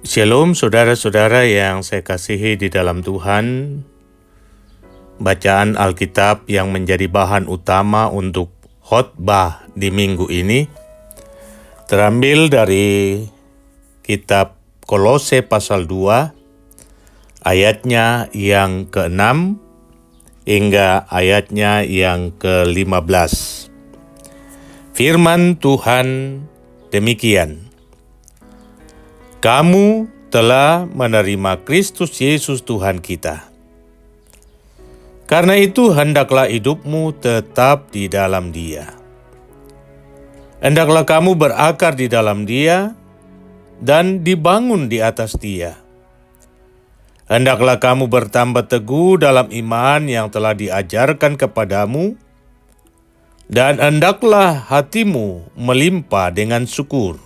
Shalom saudara-saudara yang saya kasihi di dalam Tuhan. Bacaan Alkitab yang menjadi bahan utama untuk khotbah di minggu ini terambil dari kitab Kolose pasal 2 ayatnya yang ke-6 hingga ayatnya yang ke-15. Firman Tuhan demikian. Kamu telah menerima Kristus Yesus Tuhan kita. Karena itu hendaklah hidupmu tetap di dalam Dia. Hendaklah kamu berakar di dalam Dia dan dibangun di atas Dia. Hendaklah kamu bertambah teguh dalam iman yang telah diajarkan kepadamu, dan hendaklah hatimu melimpah dengan syukur.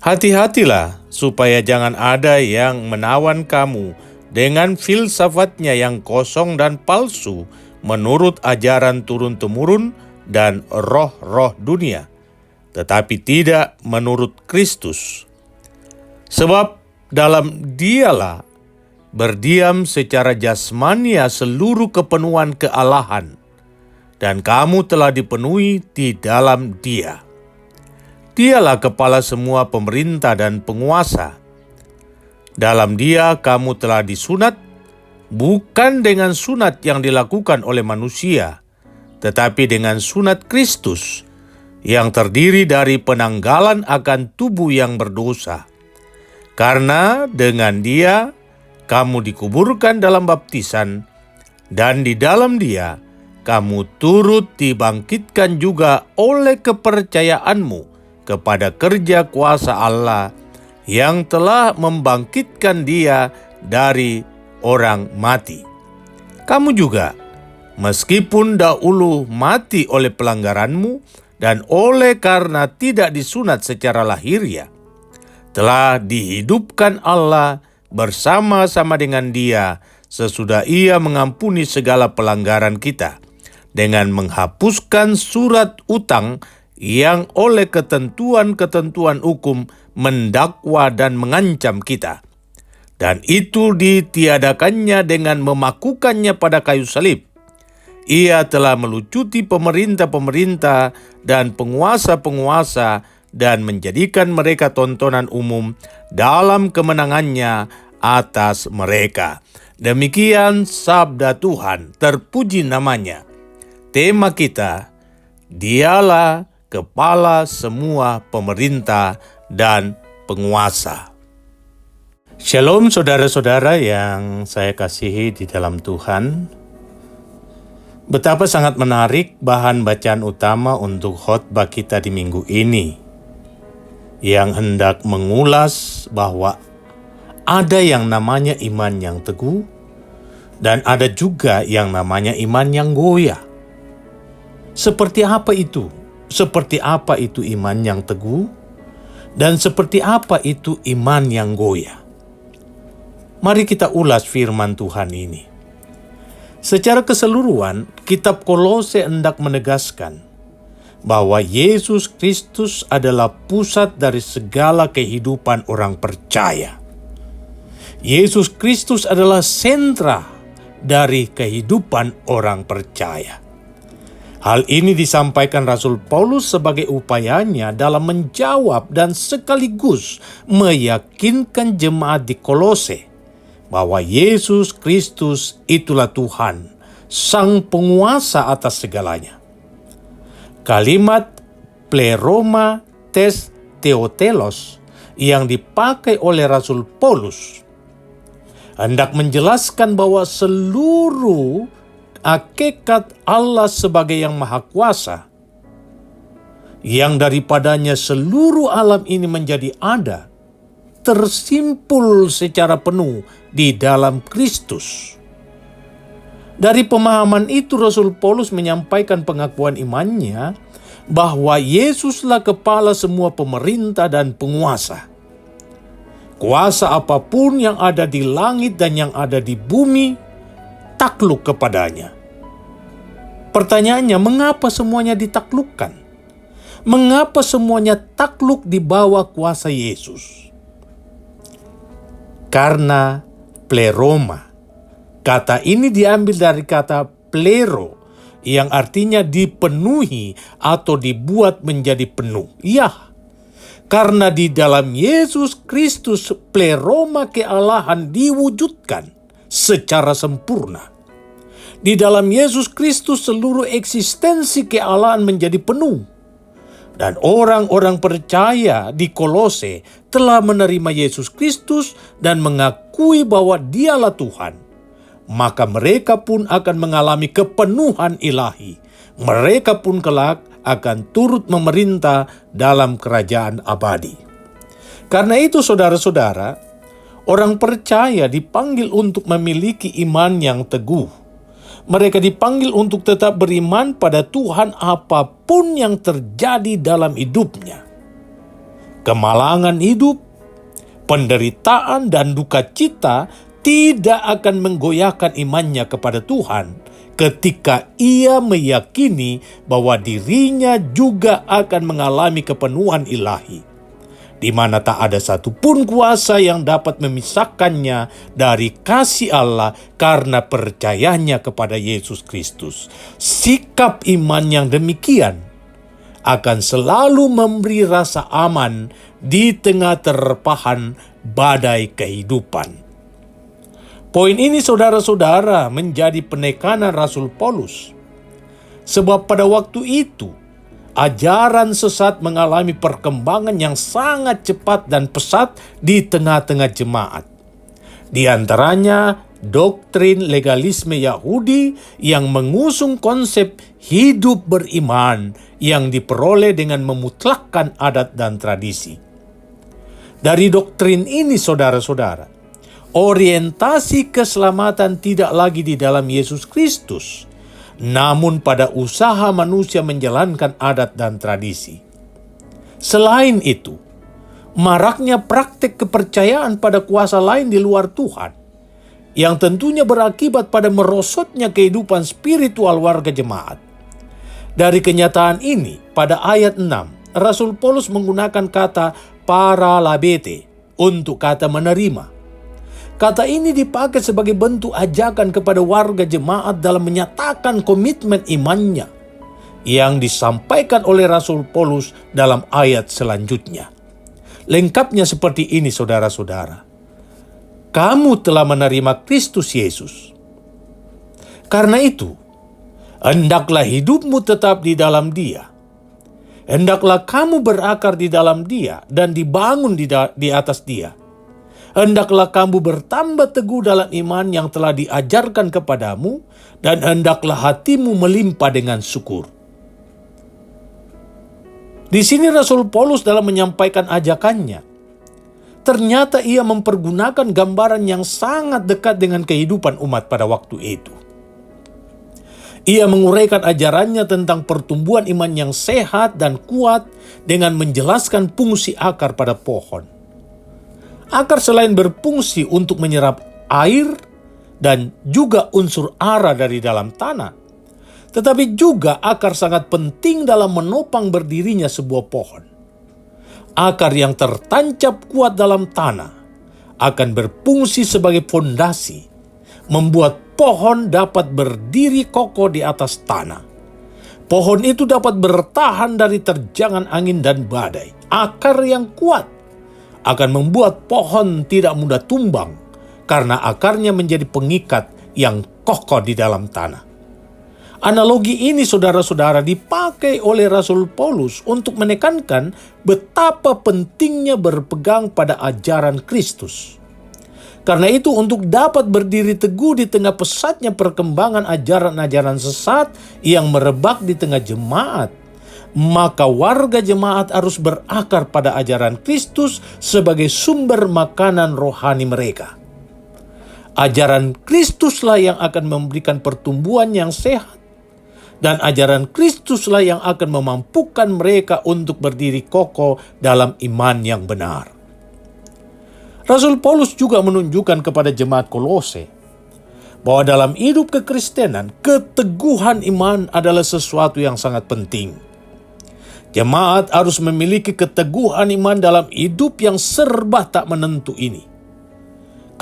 Hati-hatilah supaya jangan ada yang menawan kamu dengan filsafatnya yang kosong dan palsu menurut ajaran turun-temurun dan roh-roh dunia, tetapi tidak menurut Kristus. Sebab dalam Dialah berdiam secara jasmania seluruh kepenuhan kealahan, dan kamu telah dipenuhi di dalam Dia. Dialah kepala semua pemerintah dan penguasa. Dalam Dia kamu telah disunat, bukan dengan sunat yang dilakukan oleh manusia, tetapi dengan sunat Kristus, yang terdiri dari penanggalan akan tubuh yang berdosa. Karena dengan Dia kamu dikuburkan dalam baptisan, dan di dalam Dia kamu turut dibangkitkan juga oleh kepercayaanmu kepada kerja kuasa Allah yang telah membangkitkan Dia dari orang mati. Kamu juga, meskipun dahulu mati oleh pelanggaranmu dan oleh karena tidak disunat secara lahiriah, telah dihidupkan Allah bersama-sama dengan Dia sesudah Ia mengampuni segala pelanggaran kita, dengan menghapuskan surat utang yang oleh ketentuan-ketentuan hukum mendakwa dan mengancam kita. Dan itu ditiadakannya dengan memakukannya pada kayu salib. Ia telah melucuti pemerintah-pemerintah dan penguasa-penguasa dan menjadikan mereka tontonan umum dalam kemenangannya atas mereka. Demikian sabda Tuhan, terpuji namanya. Tema kita, Dialah kepala semua pemerintah dan penguasa. Shalom saudara-saudara yang saya kasihi di dalam Tuhan. Betapa sangat menarik bahan bacaan utama untuk khotbah kita di minggu ini, yang hendak mengulas bahwa ada yang namanya iman yang teguh, dan ada juga yang namanya iman yang goyah. Seperti apa itu? Seperti apa itu iman yang teguh? Dan seperti apa itu iman yang goyah? Mari kita ulas firman Tuhan ini. Secara keseluruhan, kitab Kolose hendak menegaskan bahwa Yesus Kristus adalah pusat dari segala kehidupan orang percaya. Yesus Kristus adalah sentra dari kehidupan orang percaya. Hal ini disampaikan Rasul Paulus sebagai upayanya dalam menjawab dan sekaligus meyakinkan jemaat di Kolose bahwa Yesus Kristus itulah Tuhan, Sang Penguasa atas segalanya. Kalimat pleroma tes theotelos yang dipakai oleh Rasul Paulus hendak menjelaskan bahwa seluruh hakikat Allah sebagai yang maha kuasa, yang daripadanya seluruh alam ini menjadi ada, tersimpul secara penuh di dalam Kristus. Dari pemahaman itu Rasul Paulus menyampaikan pengakuan imannya bahwa Yesuslah kepala semua pemerintah dan penguasa. Kuasa apapun yang ada di langit dan yang ada di bumi takluk kepadanya. Pertanyaannya, mengapa semuanya ditaklukkan? Mengapa semuanya takluk di bawah kuasa Yesus? Karena pleroma. Kata ini diambil dari kata plero, yang artinya dipenuhi atau dibuat menjadi penuh. Ya, karena di dalam Yesus Kristus pleroma kealahan diwujudkan secara sempurna. Di dalam Yesus Kristus seluruh eksistensi kealahan menjadi penuh. Dan orang-orang percaya di Kolose telah menerima Yesus Kristus dan mengakui bahwa Dialah Tuhan. Maka mereka pun akan mengalami kepenuhan ilahi. Mereka pun kelak akan turut memerintah dalam kerajaan abadi. Karena itu saudara-saudara, orang percaya dipanggil untuk memiliki iman yang teguh. Mereka dipanggil untuk tetap beriman pada Tuhan apapun yang terjadi dalam hidupnya. Kemalangan hidup, penderitaan dan duka cita tidak akan menggoyahkan imannya kepada Tuhan ketika ia meyakini bahwa dirinya juga akan mengalami kepenuhan ilahi, di mana tak ada satupun kuasa yang dapat memisahkannya dari kasih Allah karena percayanya kepada Yesus Kristus. Sikap iman yang demikian akan selalu memberi rasa aman di tengah terpahan badai kehidupan. Poin ini saudara-saudara menjadi penekanan Rasul Paulus. Sebab pada waktu itu, ajaran sesat mengalami perkembangan yang sangat cepat dan pesat di tengah-tengah jemaat. Di antaranya, doktrin legalisme Yahudi yang mengusung konsep hidup beriman yang diperoleh dengan memutlakkan adat dan tradisi. Dari doktrin ini saudara-saudara, orientasi keselamatan tidak lagi di dalam Yesus Kristus, namun pada usaha manusia menjalankan adat dan tradisi. Selain itu, maraknya praktek kepercayaan pada kuasa lain di luar Tuhan, yang tentunya berakibat pada merosotnya kehidupan spiritual warga jemaat. Dari kenyataan ini, pada ayat 6, Rasul Paulus menggunakan kata paralabete untuk kata menerima. Kata ini dipakai sebagai bentuk ajakan kepada warga jemaat dalam menyatakan komitmen imannya yang disampaikan oleh Rasul Paulus dalam ayat selanjutnya. Lengkapnya seperti ini saudara-saudara. Kamu telah menerima Kristus Yesus. Karena itu, hendaklah hidupmu tetap di dalam Dia. Hendaklah kamu berakar di dalam Dia dan dibangun di atas Dia. Hendaklah kamu bertambah teguh dalam iman yang telah diajarkan kepadamu, dan hendaklah hatimu melimpah dengan syukur. Di sini Rasul Paulus dalam menyampaikan ajakannya, ternyata ia mempergunakan gambaran yang sangat dekat dengan kehidupan umat pada waktu itu. Ia menguraikan ajarannya tentang pertumbuhan iman yang sehat dan kuat dengan menjelaskan fungsi akar pada pohon. Akar selain berfungsi untuk menyerap air dan juga unsur hara dari dalam tanah, tetapi juga akar sangat penting dalam menopang berdirinya sebuah pohon. Akar yang tertancap kuat dalam tanah akan berfungsi sebagai fondasi, membuat pohon dapat berdiri kokoh di atas tanah. Pohon itu dapat bertahan dari terjangan angin dan badai. Akar yang kuat akan membuat pohon tidak mudah tumbang karena akarnya menjadi pengikat yang kokoh di dalam tanah. Analogi ini saudara-saudara dipakai oleh Rasul Paulus untuk menekankan betapa pentingnya berpegang pada ajaran Kristus. Karena itu untuk dapat berdiri teguh di tengah pesatnya perkembangan ajaran-ajaran sesat yang merebak di tengah jemaat, maka warga jemaat harus berakar pada ajaran Kristus sebagai sumber makanan rohani mereka. Ajaran Kristuslah yang akan memberikan pertumbuhan yang sehat, dan ajaran Kristuslah yang akan memampukan mereka untuk berdiri kokoh dalam iman yang benar. Rasul Paulus juga menunjukkan kepada jemaat Kolose bahwa dalam hidup kekristenan, keteguhan iman adalah sesuatu yang sangat penting. Jemaat harus memiliki keteguhan iman dalam hidup yang serba tak menentu ini.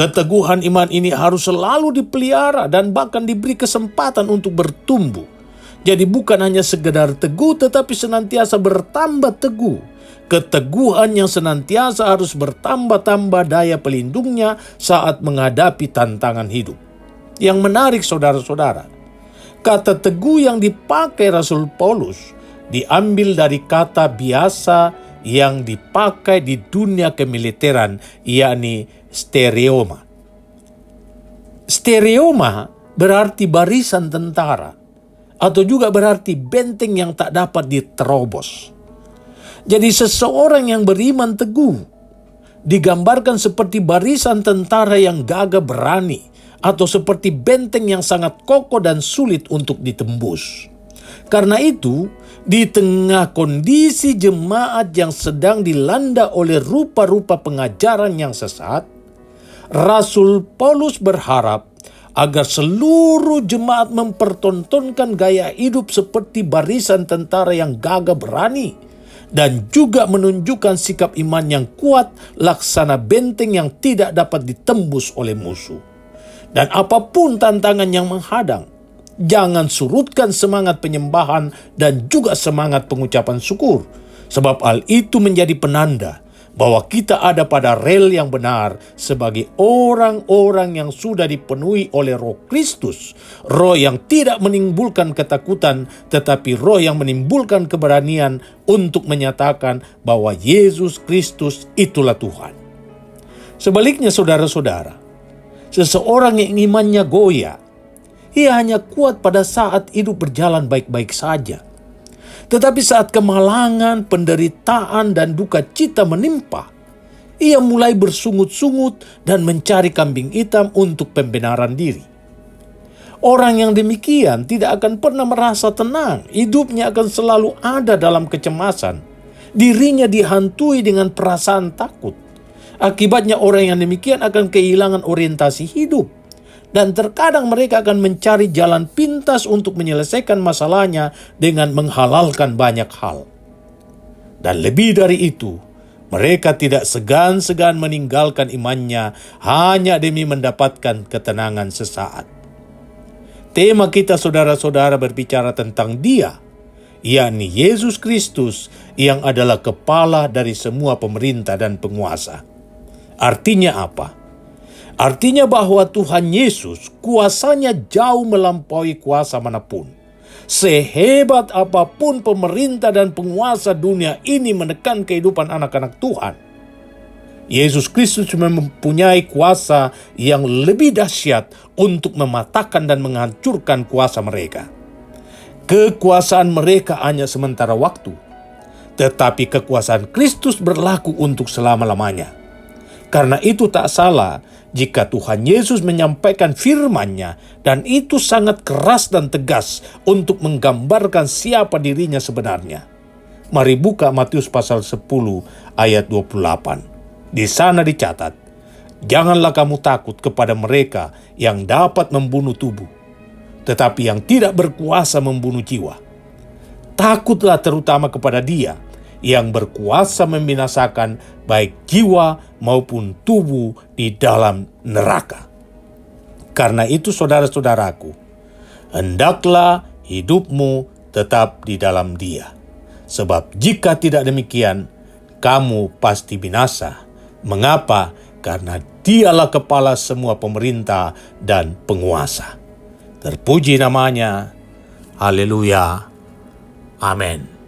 Keteguhan iman ini harus selalu dipelihara dan bahkan diberi kesempatan untuk bertumbuh. Jadi bukan hanya sekedar teguh, tetapi senantiasa bertambah teguh. Keteguhan yang senantiasa harus bertambah-tambah daya pelindungnya saat menghadapi tantangan hidup. Yang menarik saudara-saudara, kata teguh yang dipakai Rasul Paulus diambil dari kata biasa yang dipakai di dunia kemiliteran, yakni stereoma. Stereoma berarti barisan tentara, atau juga berarti benteng yang tak dapat diterobos. Jadi seseorang yang beriman teguh digambarkan seperti barisan tentara yang gagah berani, atau seperti benteng yang sangat kokoh dan sulit untuk ditembus. Karena itu, di tengah kondisi jemaat yang sedang dilanda oleh rupa-rupa pengajaran yang sesat, Rasul Paulus berharap agar seluruh jemaat mempertontonkan gaya hidup seperti barisan tentara yang gagah berani, dan juga menunjukkan sikap iman yang kuat laksana benteng yang tidak dapat ditembus oleh musuh. Dan apapun tantangan yang menghadang, jangan surutkan semangat penyembahan dan juga semangat pengucapan syukur, sebab hal itu menjadi penanda bahwa kita ada pada rel yang benar sebagai orang-orang yang sudah dipenuhi oleh Roh Kristus, Roh yang tidak menimbulkan ketakutan, tetapi Roh yang menimbulkan keberanian untuk menyatakan bahwa Yesus Kristus itulah Tuhan. Sebaliknya saudara-saudara, seseorang yang imannya goyah, ia hanya kuat pada saat hidup berjalan baik-baik saja. Tetapi saat kemalangan, penderitaan, dan duka cita menimpa, ia mulai bersungut-sungut dan mencari kambing hitam untuk pembenaran diri. Orang yang demikian tidak akan pernah merasa tenang, hidupnya akan selalu ada dalam kecemasan, dirinya dihantui dengan perasaan takut. Akibatnya orang yang demikian akan kehilangan orientasi hidup. Dan terkadang mereka akan mencari jalan pintas untuk menyelesaikan masalahnya dengan menghalalkan banyak hal. Dan lebih dari itu, mereka tidak segan-segan meninggalkan imannya hanya demi mendapatkan ketenangan sesaat. Tema kita saudara-saudara berbicara tentang Dia, yakni Yesus Kristus yang adalah kepala dari semua pemerintah dan penguasa. Artinya apa? Artinya bahwa Tuhan Yesus kuasanya jauh melampaui kuasa manapun. Sehebat apapun pemerintah dan penguasa dunia ini menekan kehidupan anak-anak Tuhan, Yesus Kristus mempunyai kuasa yang lebih dahsyat untuk mematahkan dan menghancurkan kuasa mereka. Kekuasaan mereka hanya sementara waktu, tetapi kekuasaan Kristus berlaku untuk selama-lamanya. Karena itu tak salah jika Tuhan Yesus menyampaikan firman-Nya, dan itu sangat keras dan tegas untuk menggambarkan siapa dirinya sebenarnya. Mari buka Matius pasal 10 ayat 28. Di sana dicatat, "Janganlah kamu takut kepada mereka yang dapat membunuh tubuh, tetapi yang tidak berkuasa membunuh jiwa. Takutlah terutama kepada Dia yang berkuasa membinasakan baik jiwa maupun tubuh di dalam neraka." Karena itu saudara-saudaraku, hendaklah hidupmu tetap di dalam Dia. Sebab jika tidak demikian, kamu pasti binasa. Mengapa? Karena Dialah kepala semua pemerintah dan penguasa. Terpuji namanya. Haleluya. Amin.